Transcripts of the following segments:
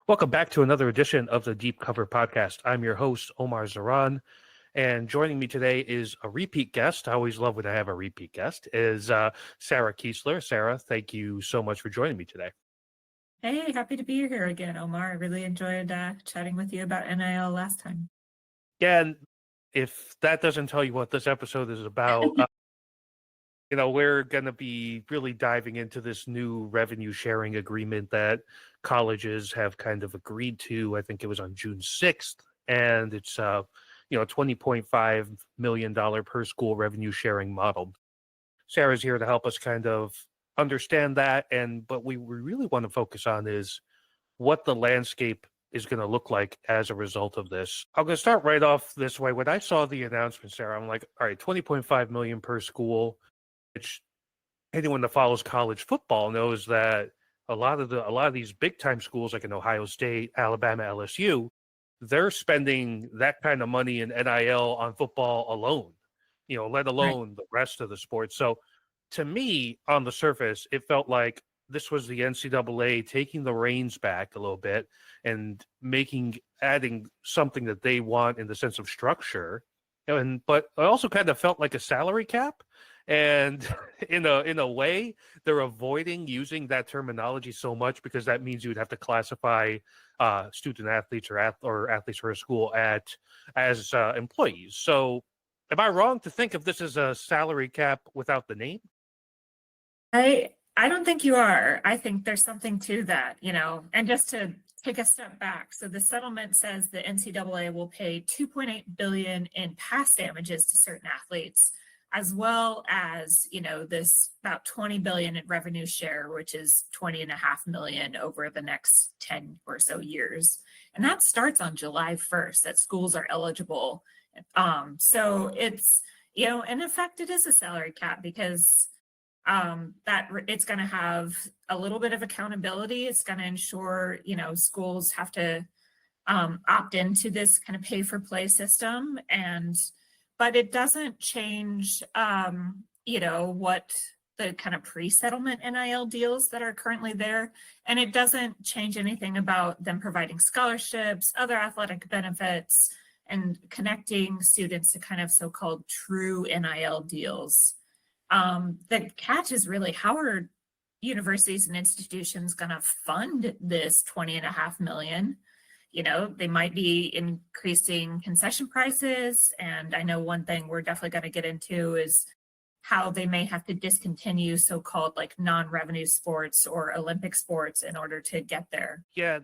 Welcome back to another edition of the Deep Cover Podcast. I'm your host, Omar Zaran, and joining me today is a repeat guest. I always love when I have a repeat guest, is Sara Kiesler. Sara, thank you so much for joining me today. Hey, happy to be here again, Omar. I really enjoyed chatting with you about NIL last time. Yeah, and if that doesn't tell you what this episode is about, we're going to be really diving into this new revenue sharing agreement that colleges have kind of agreed to. I think it was on June 6th, and it's $20.5 million per school revenue sharing model. Sarah's here to help us kind of understand that, but we really want to focus on is what the landscape is going to look like as a result of this. I'm going to start right off this way. When I saw the announcement, Sarah, I'm like, all right, 20.5 million per school, which anyone that follows college football knows that a lot of these big time schools like in Ohio State, Alabama, LSU, they're spending that kind of money in NIL on football alone, let Right. alone the rest of the sports. So to me, on the surface, it felt like this was the NCAA taking the reins back a little bit and adding something that they want in the sense of structure. But I also kind of felt like a salary cap. And in a way, they're avoiding using that terminology so much because that means you would have to classify student athletes or athletes for a school as employees. So, am I wrong to think of this as a salary cap without the name? I don't think you are. I think there's something to that, and just to take a step back. So the settlement says the NCAA will pay 2.8 billion in past damages to certain athletes, as well as, this about 20 billion in revenue share, which is 20.5 million over the next 10 or so years. And that starts on July 1st that schools are eligible. So it's, in effect, it is a salary cap because that it's going to have a little bit of accountability. It's going to ensure, schools have to opt into this kind of pay for play system. But it doesn't change, what the kind of pre-settlement NIL deals that are currently there. And it doesn't change anything about them providing scholarships, other athletic benefits, and connecting students to kind of so-called true NIL deals. The catch is really how are universities and institutions going to fund this 20.5 million? They might be increasing concession prices. And I know one thing we're definitely going to get into is how they may have to discontinue so-called like non-revenue sports or Olympic sports in order to get there. Yeah,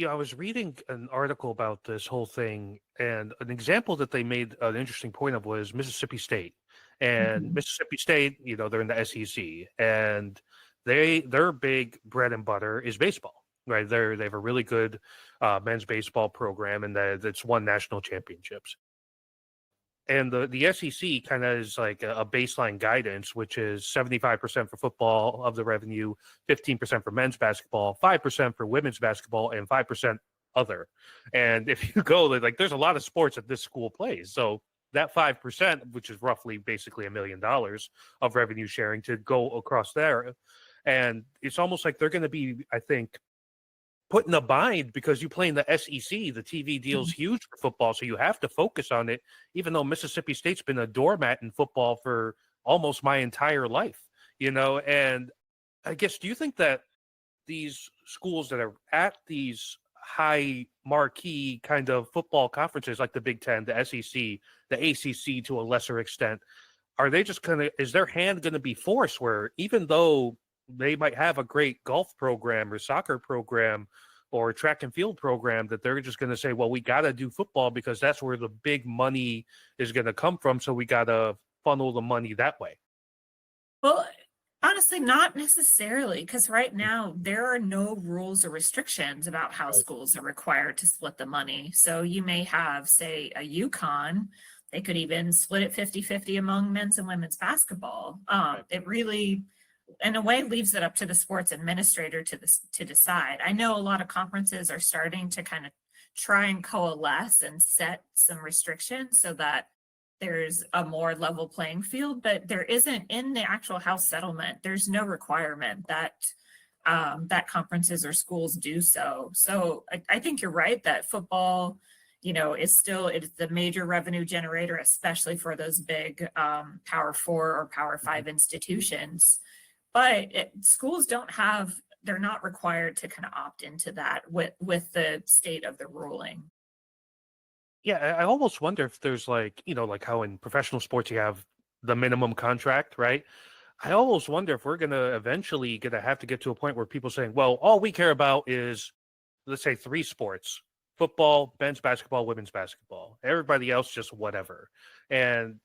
I was reading an article about this whole thing, and an example that they made an interesting point of was Mississippi State. And Mhm. Mississippi State, they're in the SEC, and their big bread and butter is baseball, right? They have a really good men's baseball program, and that's won national championships. And the SEC kind of is like a baseline guidance, which is 75% for football of the revenue, 15% for men's basketball, 5% for women's basketball, and 5% other. And if you go, like, there's a lot of sports that this school plays. So that 5%, which is roughly basically $1 million of revenue sharing to go across there. And it's almost like they're going to be, I think, put in a bind because you play in the SEC. The TV deal's huge for football, so you have to focus on it, even though Mississippi State's been a doormat in football for almost my entire life, And I guess, do you think that these schools that are at these high marquee kind of football conferences like the Big Ten, the SEC, the ACC to a lesser extent, are they just is their hand going to be forced where even though they might have a great golf program or soccer program or track and field program, that they're just going to say, well, we got to do football because that's where the big money is going to come from. So we got to funnel the money that way. Well, honestly, not necessarily, because right now there are no rules or restrictions about how Right. schools are required to split the money. So you may have, say, a UConn, they could even split it 50-50 among men's and women's basketball. Right. It really, in a way, leaves it up to the sports administrator to decide. I know a lot of conferences are starting to kind of try and coalesce and set some restrictions so that there's a more level playing field, but there isn't in the actual House settlement. There's no requirement that that conferences or schools do so. So I think you're right that football, is still, it's the major revenue generator, especially for those big Power 4 or Power 5 institutions. But schools they're not required to kind of opt into that with the state of the ruling. Yeah, I almost wonder if there's like, like how in professional sports you have the minimum contract, right? I almost wonder if we're gonna eventually gonna have to get to a point where people saying, well, all we care about is, let's say, three sports: football, men's basketball, women's basketball. Everybody else just whatever. And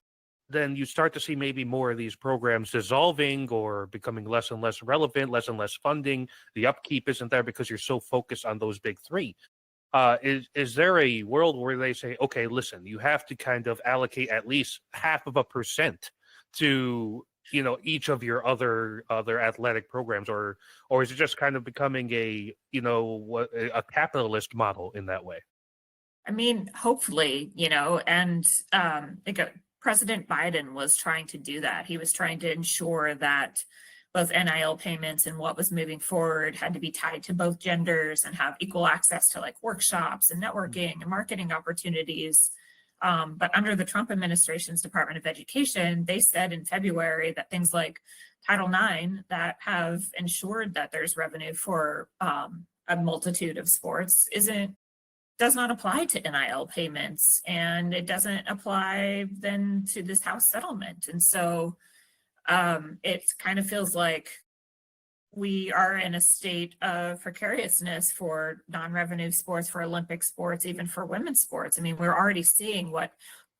then you start to see maybe more of these programs dissolving or becoming less and less relevant, less and less funding. The upkeep isn't there because you're so focused on those big three. Is there a world where they say, okay, listen, you have to kind of allocate at least 0.5% to each of your other athletic programs, or is it just kind of becoming a capitalist model in that way? I mean, hopefully, and President Biden was trying to do that. He was trying to ensure that both NIL payments and what was moving forward had to be tied to both genders and have equal access to like workshops and networking and marketing opportunities. But under the Trump administration's Department of Education, they said in February that things like Title IX that have ensured that there's revenue for a multitude of sports does not apply to NIL payments, and it doesn't apply then to this House settlement. And so it kind of feels like we are in a state of precariousness for non-revenue sports, for Olympic sports, even for women's sports. I mean, we're already seeing what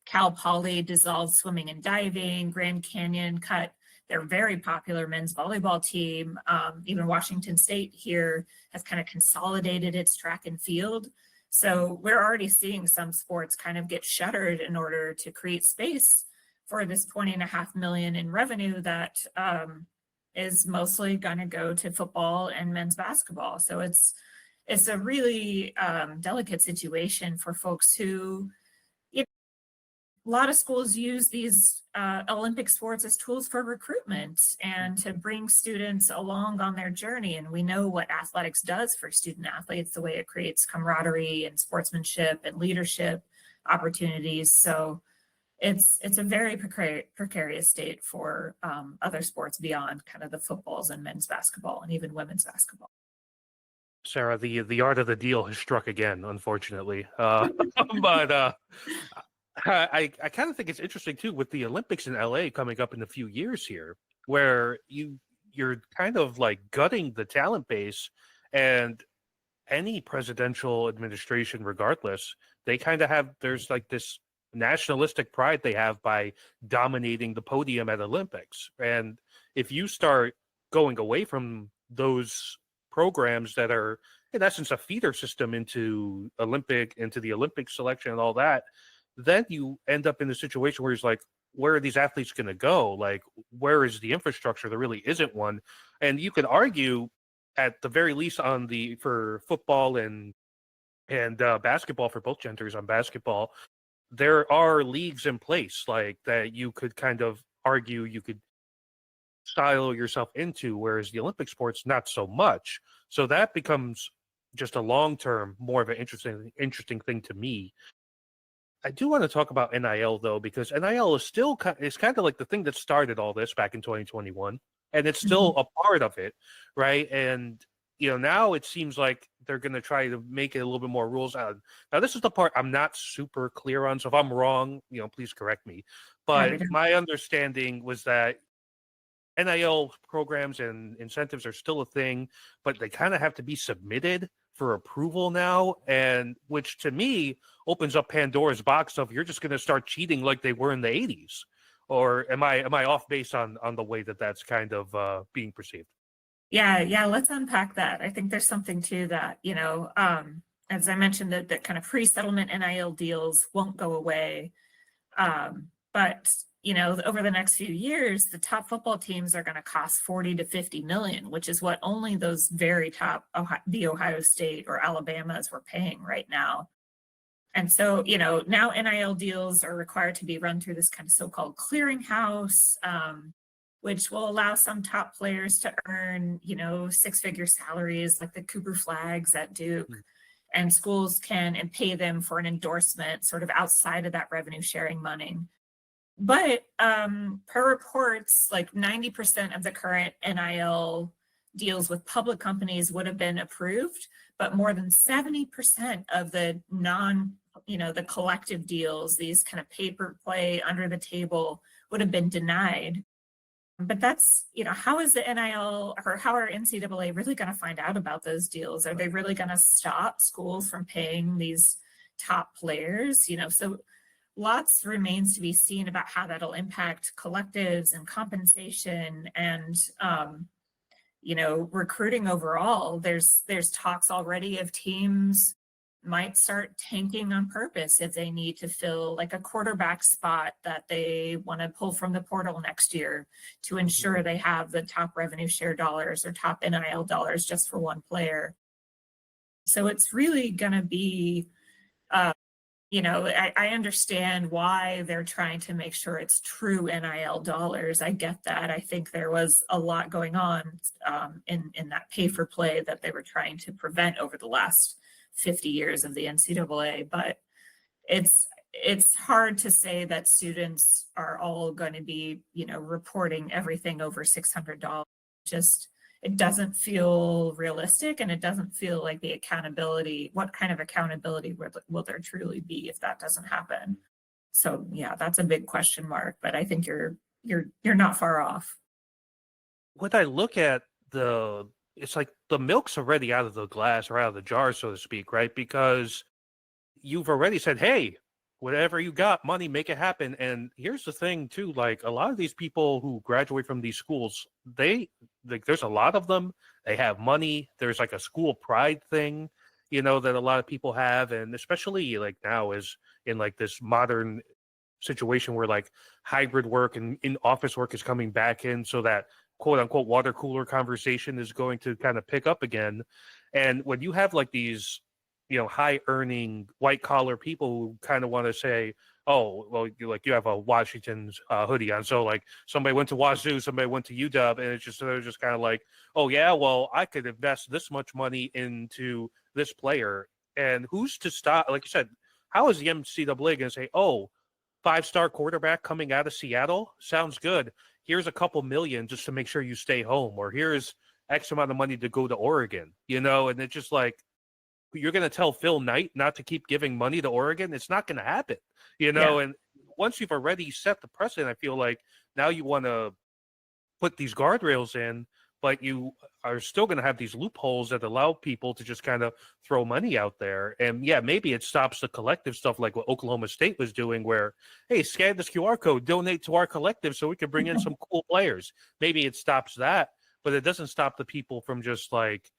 Cal Poly dissolved swimming and diving, Grand Canyon cut their very popular men's volleyball team. Even Washington State here has kind of consolidated its track and field. So we're already seeing some sports kind of get shuttered in order to create space for this 20.5 million in revenue that is mostly going to go to football and men's basketball. So it's a really delicate situation for folks who, a lot of schools use these Olympic sports as tools for recruitment and to bring students along on their journey. And we know what athletics does for student athletes, the way it creates camaraderie and sportsmanship and leadership opportunities. So it's a very precarious state for other sports beyond kind of the footballs and men's basketball and even women's basketball. Sarah, the art of the deal has struck again, unfortunately. But I kind of think it's interesting too with the Olympics in LA coming up in a few years here, where you're kind of like gutting the talent base, and any presidential administration, regardless, they kind of there's like this nationalistic pride they have by dominating the podium at Olympics. And if you start going away from those programs that are in essence a feeder system into the Olympic selection and all that, then you end up in a situation where it's like, where are these athletes going to go? Like, where is the infrastructure? There really isn't one. And you can argue at the very least for football and basketball, for both genders on basketball, there are leagues in place like that you could kind of argue you could silo yourself into, whereas the Olympic sports, not so much. So that becomes just a long-term, more of an interesting thing to me. I do want to talk about NIL though, because NIL is still kind of like the thing that started all this back in 2021, and it's still a part of it, right? And now it seems like they're going to try to make it a little bit more rules out. Now, this is the part I'm not super clear on, so if I'm wrong, please correct me. But my understanding was that NIL programs and incentives are still a thing, but they kind of have to be submitted for approval now, and which to me opens up Pandora's box of you're just going to start cheating like they were in the 80s. Or am I off base on the way that's kind of being perceived? Yeah, let's unpack that. I think there's something to that. As I mentioned, that kind of pre-settlement NIL deals won't go away. But over the next few years, the top football teams are going to cost 40 to 50 million, which is what only those very top, the Ohio State or Alabamas were paying right now. And so, now NIL deals are required to be run through this kind of so-called clearinghouse. which will allow some top players to earn, six-figure salaries like the Cooper Flags at Duke. And schools can and pay them for an endorsement sort of outside of that revenue sharing money. But per reports, like 90% of the current NIL deals with public companies would have been approved, but more than 70% of the the collective deals, these kind of paper play under the table, would have been denied. But that's, how is the NIL or how are NCAA really going to find out about those deals? Are they really going to stop schools from paying these top players? So lots remains to be seen about how that'll impact collectives and compensation and, recruiting overall. There's talks already of teams might start tanking on purpose if they need to fill like a quarterback spot that they want to pull from the portal next year to ensure they have the top revenue share dollars or top NIL dollars just for one player. So it's really going to be, I understand why they're trying to make sure it's true NIL dollars. I get that. I think there was a lot going on in that pay for play that they were trying to prevent over the last 50 years of the NCAA, but it's hard to say that students are all going to be, reporting everything over $600. It doesn't feel realistic, and it doesn't feel like the accountability. What kind of accountability will there truly be if that doesn't happen? So yeah, that's a big question mark, but I think you're not far off. When I look at it's like the milk's already out of the glass or out of the jar, so to speak, right? Because you've already said, hey, whatever you got, money, make it happen. And here's the thing too, like a lot of these people who graduate from these schools, there's a lot of them, they have money. There's like a school pride thing, that a lot of people have. And especially like now is in like this modern situation where like hybrid work and in office work is coming back in, so that quote unquote water cooler conversation is going to kind of pick up again. And when you have like these, high earning white collar people who kind of want to say, oh, well, you have a Washington's hoodie on. So like somebody went to Wazoo, somebody went to UW, and they're just kind of like, oh yeah, well, I could invest this much money into this player. And who's to stop? Like you said, how is the NCAA going to say, oh, 5-star quarterback coming out of Seattle? Sounds good. Here's a couple million just to make sure you stay home, or here's X amount of money to go to Oregon, and it's just like, you're going to tell Phil Knight not to keep giving money to Oregon? It's not going to happen, Yeah. And once you've already set the precedent, I feel like now you want to put these guardrails in, but you are still going to have these loopholes that allow people to just kind of throw money out there. And yeah, maybe it stops the collective stuff like what Oklahoma State was doing, where, hey, scan this QR code, donate to our collective so we can bring in some cool players. Maybe it stops that, but it doesn't stop the people from just like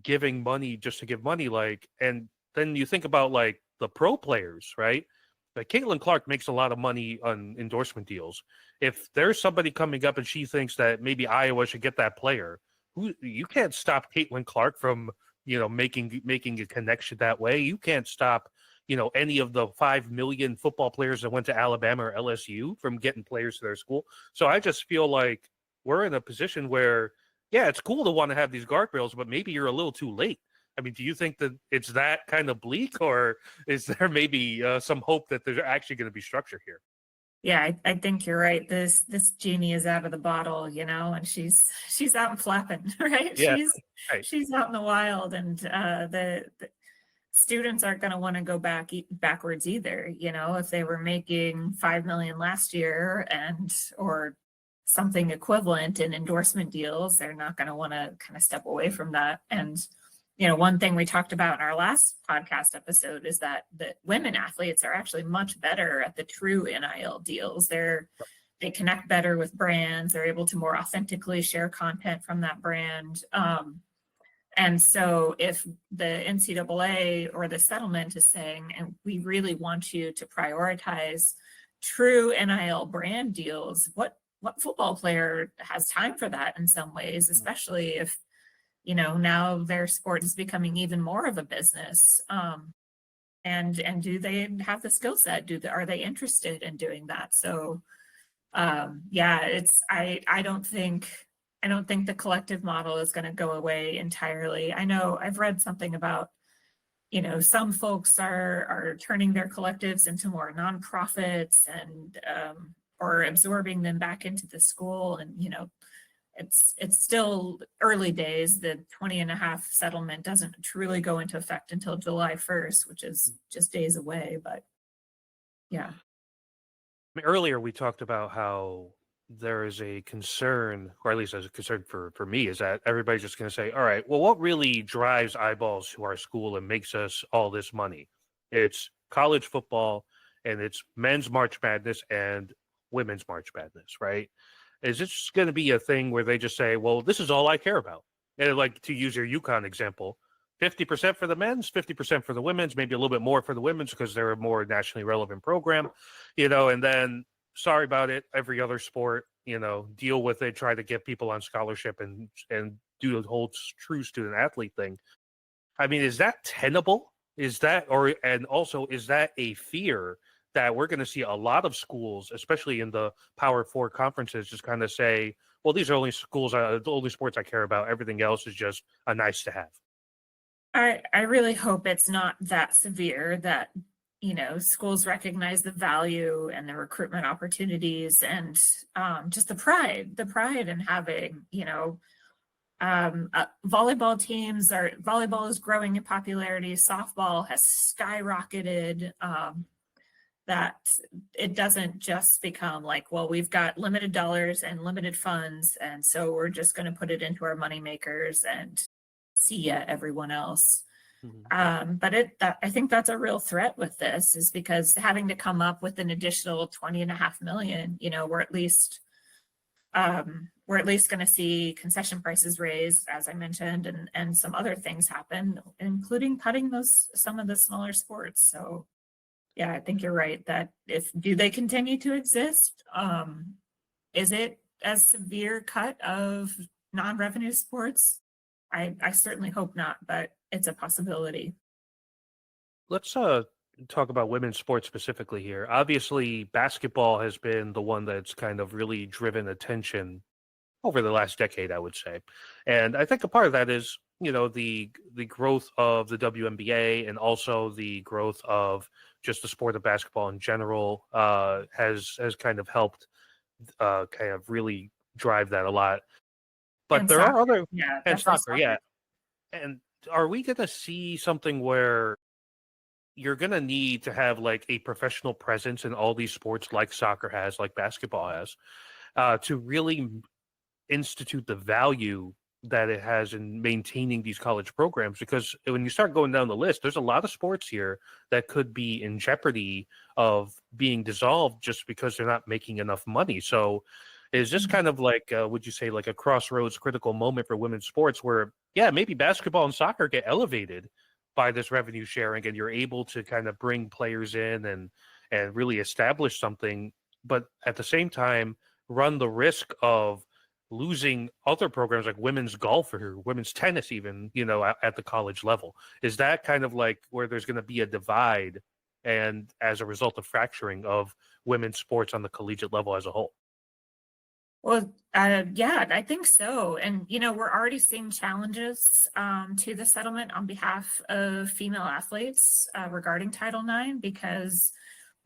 giving money just to give money. Like, and then you think about like the pro players, right? Like Caitlin Clark makes a lot of money on endorsement deals. If there's somebody coming up and she thinks that maybe Iowa should get that player, you can't stop Caitlin Clark from, making a connection that way. You can't stop, any of the 5 million football players that went to Alabama or LSU from getting players to their school. So I just feel like we're in a position where, yeah, it's cool to want to have these guardrails, but maybe you're a little too late. I mean, do you think that it's that kind of bleak, or is there maybe some hope that there's actually going to be structure here? Yeah, I think you're right. This genie is out of the bottle, and she's out and flapping, right? Yeah, right. She's out in the wild, and the students aren't going to want to go backwards either. If they were making 5 million last year or something equivalent in endorsement deals, they're not going to want to kind of step away from that. And one thing we talked about in our last podcast episode is that the women athletes are actually much better at the true NIL deals. They connect better with brands. They're able to more authentically share content from that brand. And so if the NCAA or the settlement is saying, and we really want you to prioritize true NIL brand deals, what football player has time for that in some ways, especially if now their sport is becoming even more of a business. And do they have the skill set? Are they interested in doing that? So Yeah, I don't think the collective model is going to go away entirely. I know I've read something about, some folks are turning their collectives into more nonprofits and or absorbing them back into the school. And, it's still early days. The 20.5 settlement doesn't truly go into effect until July 1st, which is just days away. But yeah. I mean, earlier we talked about how there is a concern, or at least as a concern for me, is that everybody's just going to say, all right, well, what really drives eyeballs to our school and makes us all this money? It's college football, and it's men's March Madness and women's March Madness, right? Is it just going to be a thing where they just say, well, this is all I care about? And like, to use your UConn example, 50% for the men's, 50% for the women's, maybe a little bit more for the women's because they're a more nationally relevant program, and then sorry about it, every other sport, deal with it, try to get people on scholarship and do the whole true student athlete thing. I mean, is that tenable? And also, is that a fear that we're going to see a lot of schools, especially in the Power Four conferences, just kind of say, well, these are only the only sports I care about. Everything else is just a nice to have. I really hope it's not that severe, that schools recognize the value and the recruitment opportunities and just the pride in having volleyball is growing in popularity. Softball has skyrocketed. That it doesn't just become like, well, we've got limited dollars and limited funds, and so we're just going to put it into our money makers and see ya, everyone else. But I think that's a real threat with this, is because having to come up with an additional 20.5 million, we're at least going to see concession prices raised, as I mentioned, and some other things happen, including cutting some of the smaller sports. So yeah, I think you're right that do they continue to exist? Is it a severe cut of non-revenue sports? I certainly hope not, but it's a possibility. Let's talk about women's sports specifically here. Obviously, basketball has been the one that's kind of really driven attention over the last decade, I would say. And I think a part of that is, the growth of the WNBA and also the growth of just the sport of basketball in general has kind of helped kind of really drive that a lot. But And there are soccer. other Yeah, and definitely soccer, yeah. And are we going to see something where you're going to need to have like a professional presence in all these sports like soccer has, like basketball has, to really institute the value that it has in maintaining these college programs? Because when you start going down the list, there's a lot of sports here that could be in jeopardy of being dissolved just because they're not making enough money. So is this kind of like, would you say, like a crossroads critical moment for women's sports where, yeah, maybe basketball and soccer get elevated by this revenue sharing and you're able to kind of bring players in and really establish something, but at the same time run the risk of losing other programs like women's golf or women's tennis even, at the college level? Is that kind of like where there's going to be a divide and as a result of fracturing of women's sports on the collegiate level as a whole? Well, yeah, I think so. And, we're already seeing challenges to the settlement on behalf of female athletes regarding Title IX, because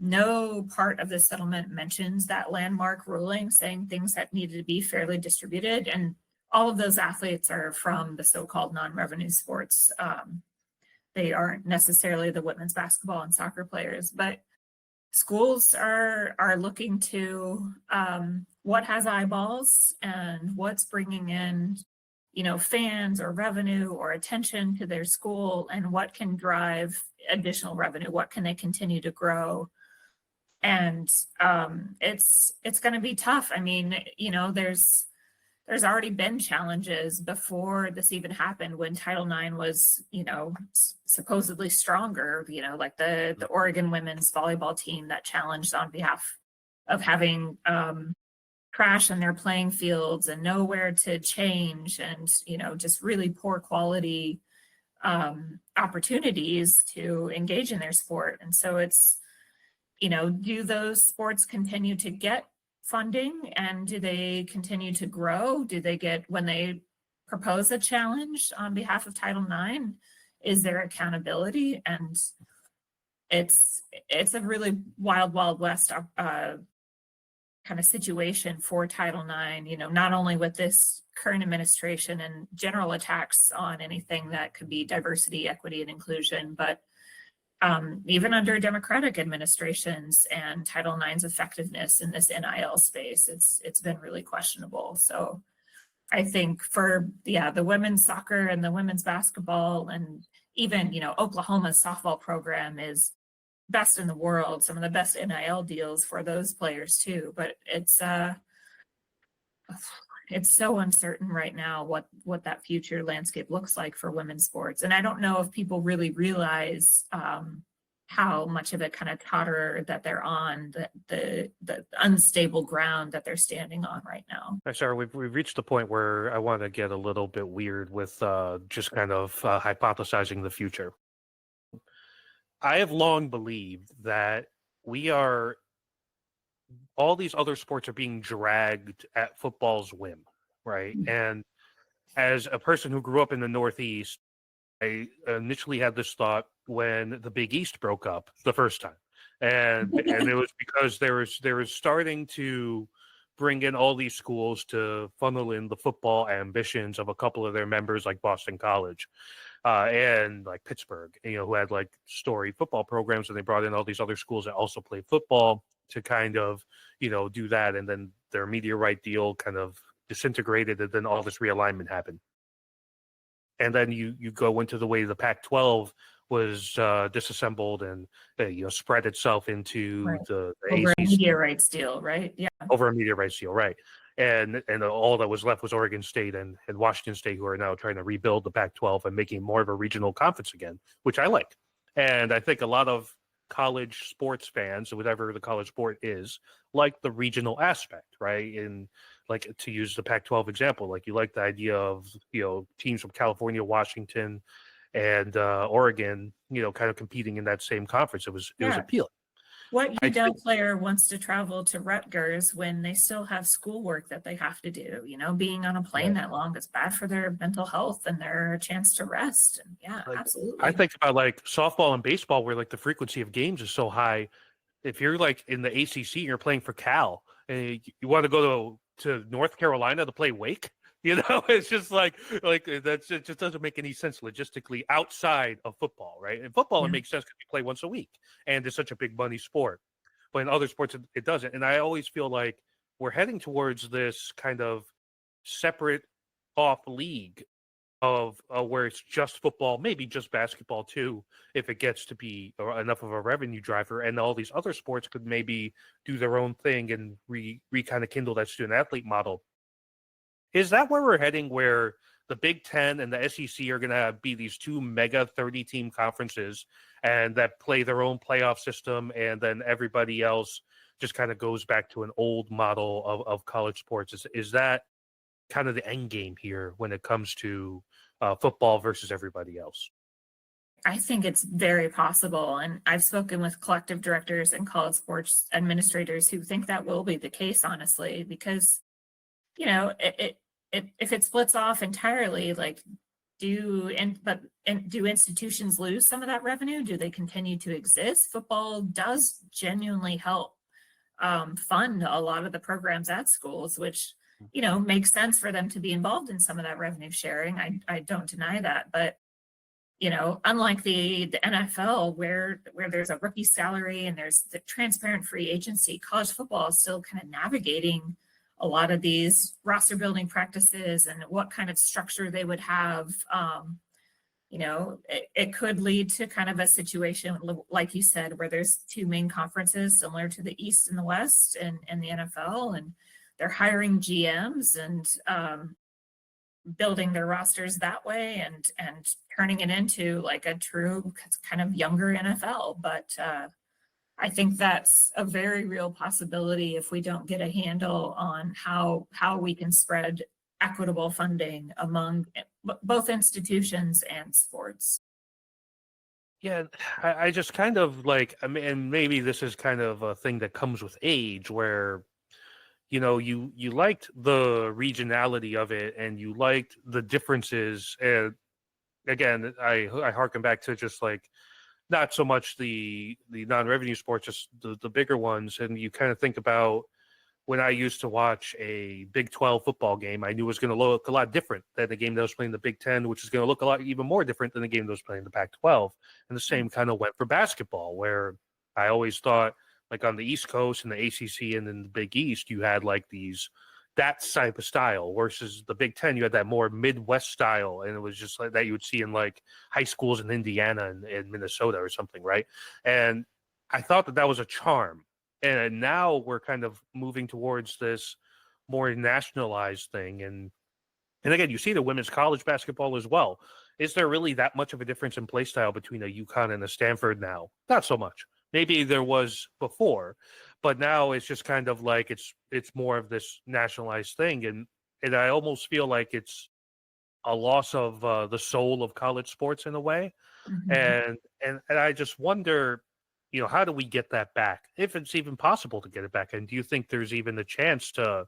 no part of the settlement mentions that landmark ruling saying things that needed to be fairly distributed. And all of those athletes are from the so-called non-revenue sports. They aren't necessarily the women's basketball and soccer players, but schools are looking to what has eyeballs and what's bringing in, fans or revenue or attention to their school, and what can drive additional revenue. What can they continue to grow? And it's going to be tough. I mean, there's already been challenges before this even happened, when Title IX was, supposedly stronger, like the Oregon women's volleyball team that challenged on behalf of having trash in their playing fields and nowhere to change, and, just really poor quality opportunities to engage in their sport. And so it's, do those sports continue to get funding, and do they continue to grow? Do they get, when they propose a challenge on behalf of Title IX, is there accountability? And it's a really wild west kind of situation for Title IX, not only with this current administration and general attacks on anything that could be diversity, equity, and inclusion, but even under Democratic administrations and Title IX's effectiveness in this NIL space, it's been really questionable. So I think for the women's soccer and the women's basketball, and even Oklahoma's softball program is best in the world, some of the best NIL deals for those players too. But it's so uncertain right now what that future landscape looks like for women's sports. And I don't know if people really realize how much of a kind of totter that they're on, the unstable ground that they're standing on right now. Sarah, we've reached the point where I want to get a little bit weird with just kind of hypothesizing the future. I have long believed that all these other sports are being dragged at football's whim, right? And as a person who grew up in the Northeast, I initially had this thought when the Big East broke up the first time. And it was because they were starting to bring in all these schools to funnel in the football ambitions of a couple of their members, like Boston College. And like Pittsburgh, who had like storied football programs, and they brought in all these other schools that also played football to kind of, do that. And then their media right deal kind of disintegrated, and then all this realignment happened. And then you go into the way the Pac-12 was disassembled and spread itself into right. the over ACC. a media rights deal, right? Yeah, over a media rights deal, right? And all that was left was Oregon State and Washington State, who are now trying to rebuild the Pac-12 and making more of a regional conference again, which I like. And I think a lot of college sports fans, whatever the college sport is, like the regional aspect, right? And like, to use the Pac-12 example, like you like the idea of teams from California, Washington, and Oregon, kind of competing in that same conference. It was appealing. What UW player wants to travel to Rutgers when they still have schoolwork that they have to do? Being on a plane that long is bad for their mental health and their chance to rest. And absolutely. I think about like softball and baseball, where like the frequency of games is so high. If you're like in the ACC and you're playing for Cal, and you want to go to North Carolina to play Wake, it's just like it just doesn't make any sense logistically outside of football, right? In football, it makes sense because you play once a week, and it's such a big money sport. But in other sports, it doesn't. And I always feel like we're heading towards this kind of separate off league of where it's just football, maybe just basketball too, if it gets to be enough of a revenue driver, and all these other sports could maybe do their own thing and kind of kindle that student athlete model. Is that where we're heading, where the Big Ten and the SEC are going to be these two mega 30-team conferences and that play their own playoff system, and then everybody else just kind of goes back to an old model of college sports? Is that kind of the end game here when it comes to football versus everybody else? I think it's very possible. And I've spoken with collective directors and college sports administrators who think that will be the case, honestly, because, if it splits off entirely, like do institutions lose some of that revenue? Do they continue to exist? Football does genuinely help fund a lot of the programs at schools, which, makes sense for them to be involved in some of that revenue sharing. I don't deny that. But, unlike the NFL, where there's a rookie salary and there's the transparent free agency, college football is still kind of navigating a lot of these roster building practices and what kind of structure they would have. It could lead to kind of a situation, like you said, where there's two main conferences similar to the East and the West and the NFL, and they're hiring GMs and building their rosters that way and turning it into like a true kind of younger NFL. But I think that's a very real possibility if we don't get a handle on how we can spread equitable funding among both institutions and sports. Yeah, I just kind of like, I mean, and maybe this is kind of a thing that comes with age, where you liked the regionality of it, and you liked the differences. And again, I harken back to just like not so much the non-revenue sports, just the bigger ones. And you kind of think about when I used to watch a Big 12 football game, I knew it was going to look a lot different than the game that was playing in the Big 10, which is going to look a lot even more different than the game that was playing in the Pac 12. And the same kind of went for basketball, where I always thought, like on the East Coast and the ACC and then the Big East, you had like that type of style versus the Big 10, you had that more Midwest style. And it was just like that you would see in like high schools in Indiana and Minnesota or something, right? And I thought that was a charm. And now we're kind of moving towards this more nationalized thing. And again, you see the women's college basketball as well. Is there really that much of a difference in play style between a UConn and a Stanford now? Not so much. Maybe there was before, but now it's just kind of like it's more of this nationalized thing. And I almost feel like it's a loss of the soul of college sports in a way. Mhm. And I just wonder, how do we get that back? If it's even possible to get it back. And do you think there's even a chance to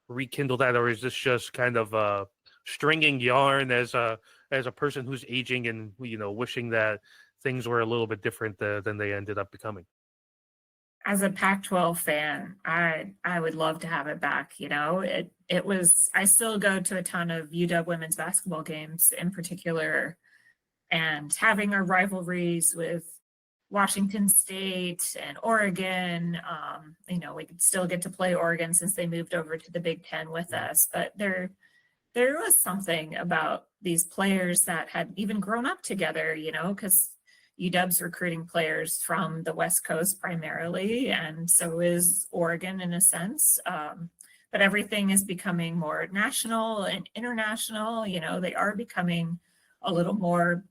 rekindle that, or is this just kind of stringing yarn as a person who's aging and wishing that things were a little bit different than they ended up becoming? As a Pac-12 fan, I would love to have it back. It was. I still go to a ton of UW women's basketball games in particular, and having our rivalries with Washington State and Oregon. We could still get to play Oregon since they moved over to the Big Ten with us, but there was something about these players that had even grown up together, because UW's recruiting players from the West Coast primarily, and so is Oregon in a sense. But everything is becoming more national and international. They are becoming a little more.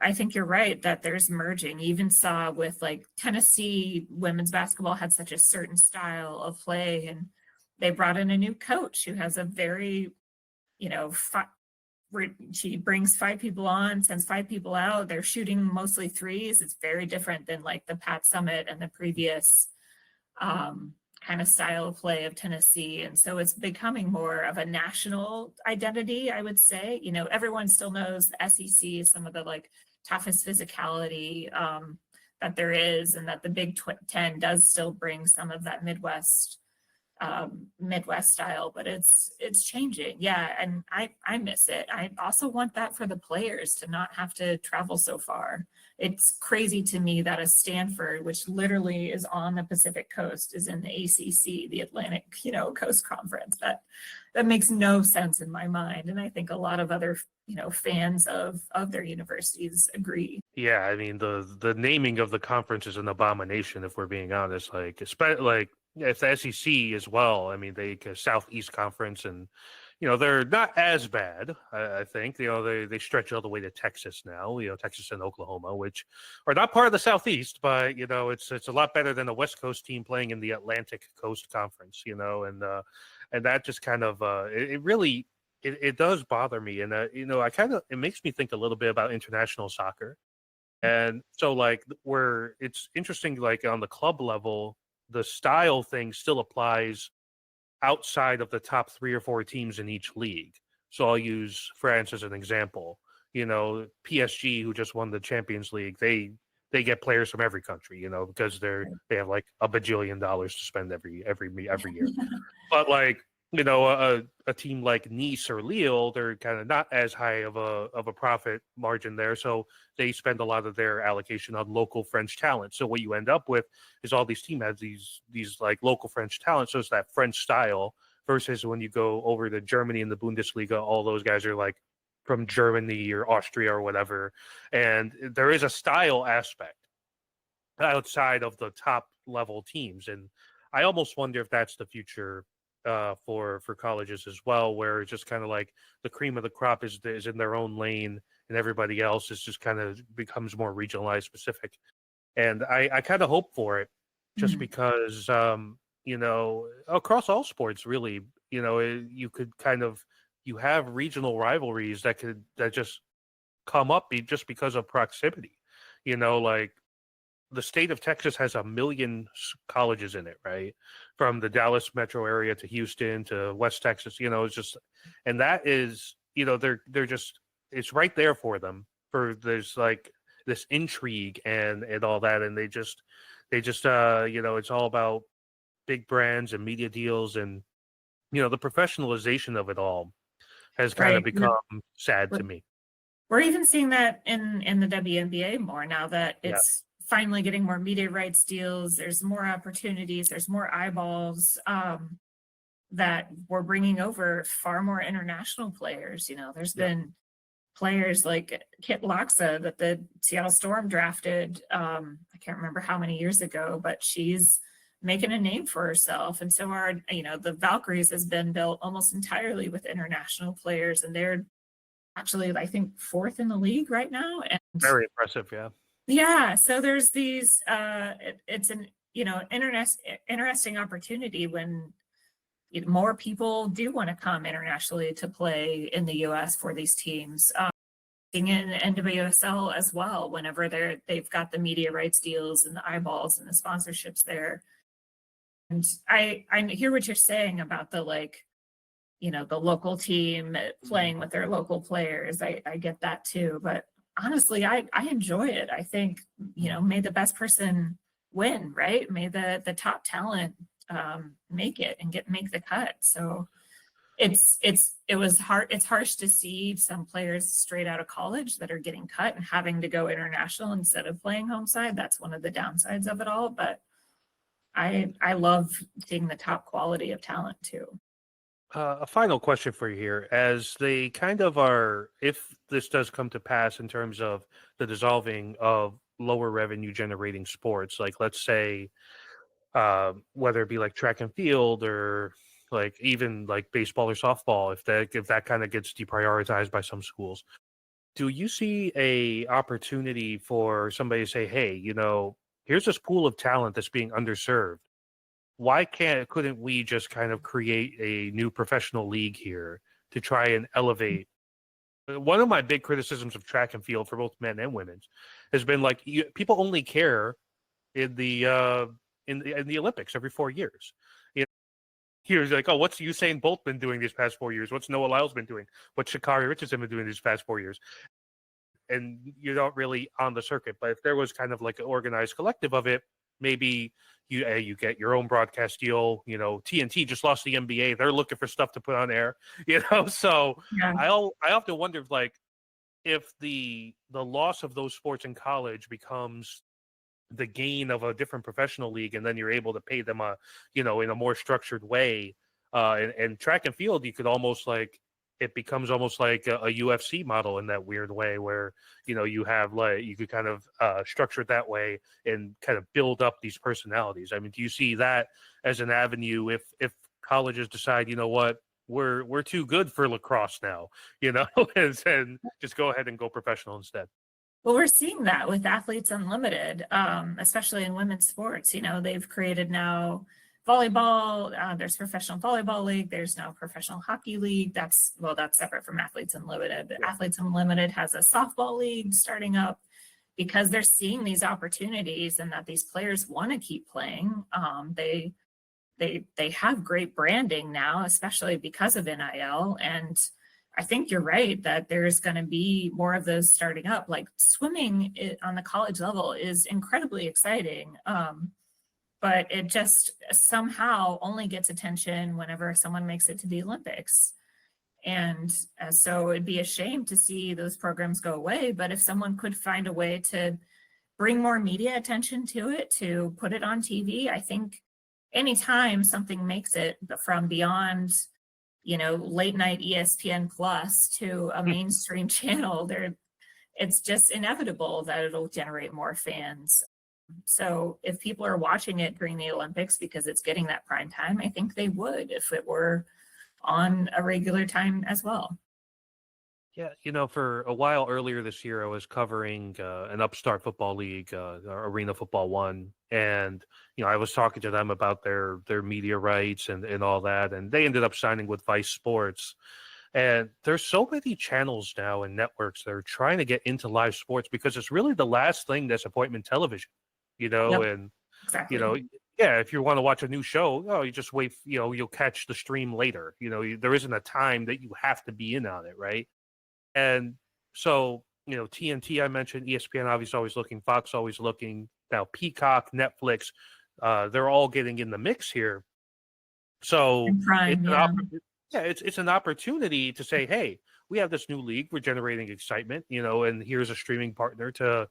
I think you're right that there's merging. You even saw with like Tennessee women's basketball had such a certain style of play, and they brought in a new coach who has a very, you know, she brings 5 people on, sends 5 people out. They're shooting mostly threes. It's very different than like the Pat Summit and the previous kind of style of play of Tennessee. And so it's becoming more of a national identity, I would say. Everyone still knows the SEC is some of the like toughest physicality that there is, and that the Big 10 does still bring some of that Midwest style, but it's changing. Yeah, and I miss it. I also want that for the players to not have to travel so far. It's crazy to me that a Stanford, which literally is on the Pacific Coast, is in the ACC, the Atlantic, Coast Conference. That makes no sense in my mind, and I think a lot of other fans of their universities agree. Yeah, I mean the naming of the conference is an abomination if we're being honest. Like, especially like if the SEC as well. I mean, they Southeast Conference, and they're not as bad. I think they stretch all the way to Texas now. Texas and Oklahoma, which are not part of the Southeast, but it's a lot better than a West Coast team playing in the Atlantic Coast Conference. And that just kind of it really it does bother me, and I kind of it makes me think a little bit about international soccer. And so like where it's interesting, like on the club level, the style thing still applies outside of the top 3 or 4 teams in each league. So I'll use France as an example. PSG, who just won the Champions League, they get players from every country, because they have like a bajillion dollars to spend every year. But like a team like Nice or Lille, they're kind of not as high of a profit margin there, so they spend a lot of their allocation on local French talent. So what you end up with is all these teams have these like local French talent. So it's that French style versus when you go over to Germany in the Bundesliga, all those guys are like from Germany or Austria or whatever, and there is a style aspect outside of the top level teams. And I almost wonder if that's the future for colleges as well, where it's just kind of like the cream of the crop is in their own lane, and everybody else is just kind of becomes more regionalized specific. And I kind of hope for it, just Mhm. because across all sports really, you could kind of you have regional rivalries that just come up just because of proximity. Like the state of Texas has 1 million colleges in it, right? From the Dallas metro area to Houston to West Texas, it's just, and that is, they're just, it's right there for them. There's like this intrigue and all that, and they just, it's all about big brands and media deals, and the professionalization of it all has kind of Right. become sad to We're, me. we're even seeing that in the WNBA more now that Yeah. it's finally getting more media rights deals. There's more opportunities. There's more eyeballs that we're bringing over far more international players. There's been players like Kit Loxa that the Seattle Storm drafted. I can't remember how many years ago, but she's making a name for herself. And so the Valkyries has been built almost entirely with international players, and they're actually, I think, 4th in the league right now. And Very impressive, yeah. yeah, so there's these, it's an, interesting opportunity when more people do want to come internationally to play in the US for these teams. In NWSL as well, whenever they've got the media rights deals and the eyeballs and the sponsorships there. And I hear what you're saying about the the local team playing with their local players. I get that too, but honestly, I enjoy it. I think, may the best person win, right? May the top talent make it and make the cut. So it was hard. It's harsh to see some players straight out of college that are getting cut and having to go international instead of playing home side. That's one of the downsides of it all. But I love seeing the top quality of talent too. A final question for you here. As they kind of are, if this does come to pass in terms of the dissolving of lower revenue generating sports, like let's say, whether it be like track and field or like even like baseball or softball, if that kind of gets deprioritized by some schools, do you see a opportunity for somebody to say, hey, here's this pool of talent that's being underserved? Why couldn't we just kind of create a new professional league here to try and elevate? One of my big criticisms of track and field for both men and women's has been like people only care in the Olympics every 4 years. Here's like, oh, what's Usain Bolt been doing these past 4 years? What's Noah Lyles been doing? What's Sha'Carri Richardson been doing these past 4 years? And you're not really on the circuit. But if there was kind of like an organized collective of it, maybe you get your own broadcast deal. TNT just lost the NBA. They're looking for stuff to put on air. So Yeah. I often wonder if the loss of those sports in college becomes the gain of a different professional league, and then you're able to pay them in a more structured way. And track and field, you could almost like it becomes almost like a UFC model in that weird way where, you have like, you could kind of structure it that way and kind of build up these personalities. I mean, do you see that as an avenue if colleges decide, what, we're too good for lacrosse now, and just go ahead and go professional instead? Well, we're seeing that with Athletes Unlimited, especially in women's sports. They've created now volleyball. There's professional volleyball league. There's now professional hockey league. That's separate from Athletes Unlimited. Yeah. Athletes Unlimited has a softball league starting up because they're seeing these opportunities and that these players want to keep playing. They have great branding now, especially because of NIL. And I think you're right that there's going to be more of those starting up. Like swimming on the college level is incredibly exciting. But it just somehow only gets attention whenever someone makes it to the Olympics. And so it'd be a shame to see those programs go away. But if someone could find a way to bring more media attention to it, to put it on TV, I think anytime something makes it from beyond, late night ESPN Plus to a mainstream channel, it's just inevitable that it'll generate more fans. So if people are watching it during the Olympics because it's getting that prime time, I think they would if it were on a regular time as well. Yeah, for a while earlier this year, I was covering an upstart football league, Arena Football One, and I was talking to them about their media rights and all that, and they ended up signing with Vice Sports. And there's so many channels now and networks that are trying to get into live sports because it's really the last thing that's appointment television. Yep, and you exactly. know, yeah, if you want to watch a new show, oh, you just wait, you'll catch the stream later. There isn't a time that you have to be in on it, right? And so, TNT, I mentioned, ESPN obviously always looking, Fox always looking, now Peacock, Netflix, they're all getting in the mix here. So And it's Prime, an yeah. yeah, it's an opportunity to say, hey, we have this new league, we're generating excitement, and here's a streaming partner to,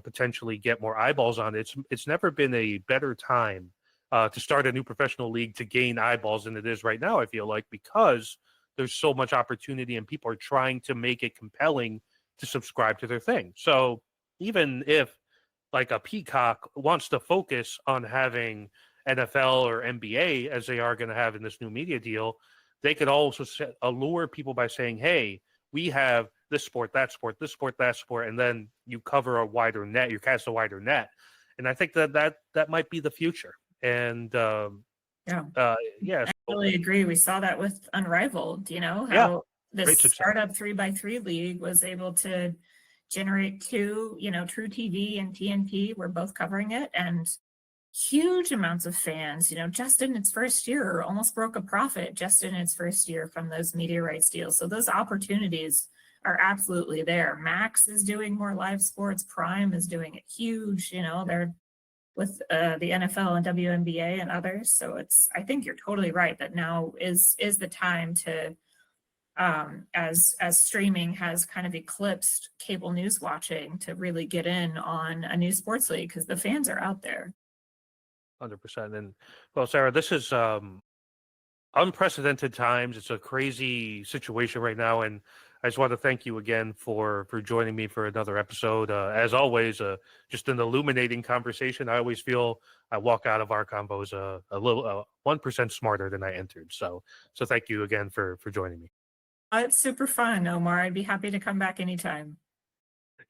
potentially get more eyeballs on it. It's never been a better time to start a new professional league to gain eyeballs than it is right now, I feel like, because there's so much opportunity and people are trying to make it compelling to subscribe to their thing. So even if like a Peacock wants to focus on having NFL or NBA as they are going to have in this new media deal, they could also allure people by saying, hey, we have this sport, that sport, this sport, that sport, and then you cover a wider net, you cast a wider net. And I think that might be the future. And Yeah. yeah, I so, really agree. We saw that with Unrivaled, yeah, how great this success. startup 3x3 league was able to generate two, True TV and TNT were both covering it, and huge amounts of fans, just in its first year, almost broke a profit just in its first year from those media rights deals. So those opportunities are absolutely there. Max is doing more live sports. Prime is doing it huge. They're with the NFL and WNBA and others. So I think you're totally right that now is the time to, as streaming has kind of eclipsed cable news watching, to really get in on a new sports league because the fans are out there. 100%. And well, Sarah, this is unprecedented times. It's a crazy situation right now, and I just want to thank you again for joining me for another episode. As always, just an illuminating conversation. I always feel I walk out of our convos a little 1% smarter than I entered. So thank you again for joining me. It's super fun, Omar. I'd be happy to come back anytime.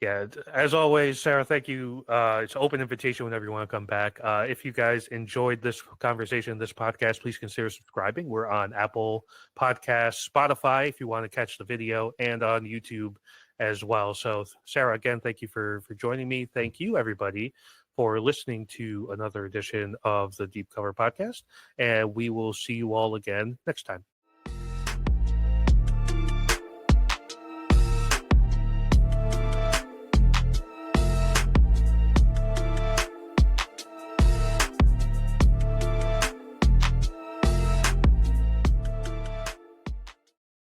Yeah, as always, Sarah, thank you. It's an open invitation whenever you want to come back. If you guys enjoyed this conversation, this podcast, please consider subscribing. We're on Apple Podcasts, Spotify, if you want to catch the video, and on YouTube as well. So, Sarah, again, thank you for joining me. Thank you, everybody, for listening to another edition of the Deep Cover Podcast. And we will see you all again next time.